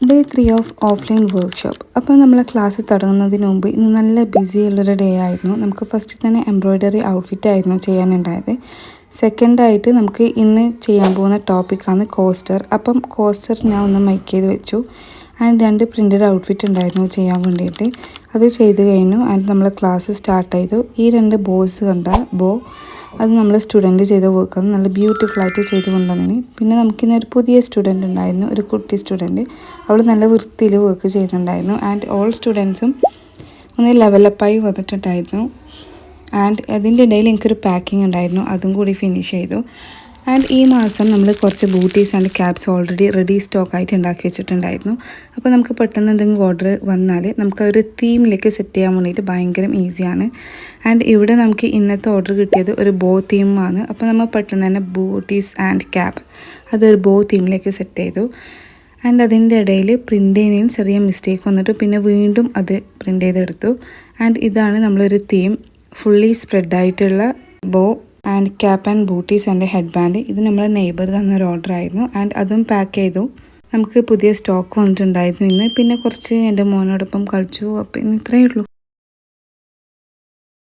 Day 3 of offline workshop. അപ്പോൾ നമ്മളെ class തുടങ്ങുന്നതിന് മുമ്പ് ഇന്ന് നല്ല ബിസി ഉള്ളൊരു ഡേ ആയിരുന്നു. നമുക്ക് ഫസ്റ്റ് തന്നെ എംബ്രോയ്ഡറി ഔട്ട്ഫിറ്റ് ആയിരുന്നു ചെയ്യാനുണ്ടായത്. സെക്കൻഡായിട്ട് നമുക്ക് ഇന്ന് ചെയ്യാൻ പോകുന്ന ടോപ്പിക്കാണ് കോസ്റ്റർ. അപ്പം കോസ്റ്റർ ഞാൻ ഒന്ന് മേക്ക് ചെയ്ത് വെച്ചു. ആൻഡ് 2 പ്രിൻറ്റഡ് ഔട്ട്ഫിറ്റ് ഉണ്ടായിരുന്നു ചെയ്യാൻ വേണ്ടിയിട്ട്. അത് ചെയ്ത് കഴിഞ്ഞു. ആൻഡ് നമ്മൾ ക്ലാസ് സ്റ്റാർട്ട് ചെയ്തു. ഈ 2 ബോസ് കണ്ട അത് നമ്മൾ സ്റ്റുഡൻറ്റ് ചെയ്ത വർക്കാണ്. നല്ല ബ്യൂട്ടിഫുള്ളായിട്ട് ചെയ്ത് കൊണ്ടുവന്നിന്. പിന്നെ നമുക്കിന്നൊരു പുതിയ സ്റ്റുഡൻറ്റ് ഉണ്ടായിരുന്നു, ഒരു കുട്ടി സ്റ്റുഡൻറ്റ്. അവൾ നല്ല വൃത്തിയിൽ വർക്ക് ചെയ്യുന്നുണ്ടായിരുന്നു. ആൻഡ് ഓൾ സ്റ്റുഡൻസും ഒന്ന് ലെവലപ്പായി വന്നിട്ടുണ്ടായിരുന്നു. ആൻഡ് അതിൻ്റെ ഇടയിൽ എനിക്കൊരു പാക്കിംഗ് ഉണ്ടായിരുന്നു, അതും കൂടി ഫിനിഷ് ചെയ്തു. ആൻഡ് ഈ മാസം നമ്മൾ കുറച്ച് booties and caps already ready സ്റ്റോക്കായിട്ട് ഉണ്ടാക്കി വെച്ചിട്ടുണ്ടായിരുന്നു. അപ്പോൾ നമുക്ക് പെട്ടെന്ന് എന്തെങ്കിലും ഓർഡർ വന്നാൽ നമുക്ക് ഒരു തീമിലേക്ക് സെറ്റ് ചെയ്യാൻ വേണ്ടിയിട്ട് ഭയങ്കര ഈസിയാണ്. ആൻഡ് ഇവിടെ നമുക്ക് ഇന്നത്തെ ഓർഡർ കിട്ടിയത് ഒരു ബോ തീമാണ്. അപ്പോൾ നമ്മൾ പെട്ടെന്ന് തന്നെ ബൂട്ടീസ് ആൻഡ് ക്യാപ്പ് അതൊരു ബോ തീമിലേക്ക് സെറ്റ് ചെയ്തു. ആൻഡ് അതിൻ്റെ ഇടയിൽ പ്രിൻ്റ് ചെയ്യുന്നതിന് ചെറിയ മിസ്റ്റേക്ക് വന്നിട്ട് പിന്നെ വീണ്ടും അത് പ്രിൻ്റ് ചെയ്തെടുത്തു. ആൻഡ് ഇതാണ് നമ്മളൊരു തീം, ഫുള്ളി സ്പ്രെഡായിട്ടുള്ള bow and cap and booties and head band. ഇത് നമ്മളെ നെയ്ബർ തന്നൊരു ഓർഡർ ആയിരുന്നു. ആൻഡ് അതും പാക്ക് ചെയ്തു. നമുക്ക് പുതിയ സ്റ്റോക്ക് വന്നിട്ടുണ്ടായിരുന്നു ഇന്ന്. പിന്നെ കുറച്ച് എൻ്റെ മോനോടൊപ്പം കളിച്ചു. അപ്പോൾ ഇന്ന് ഇത്രയേ ഉള്ളൂ.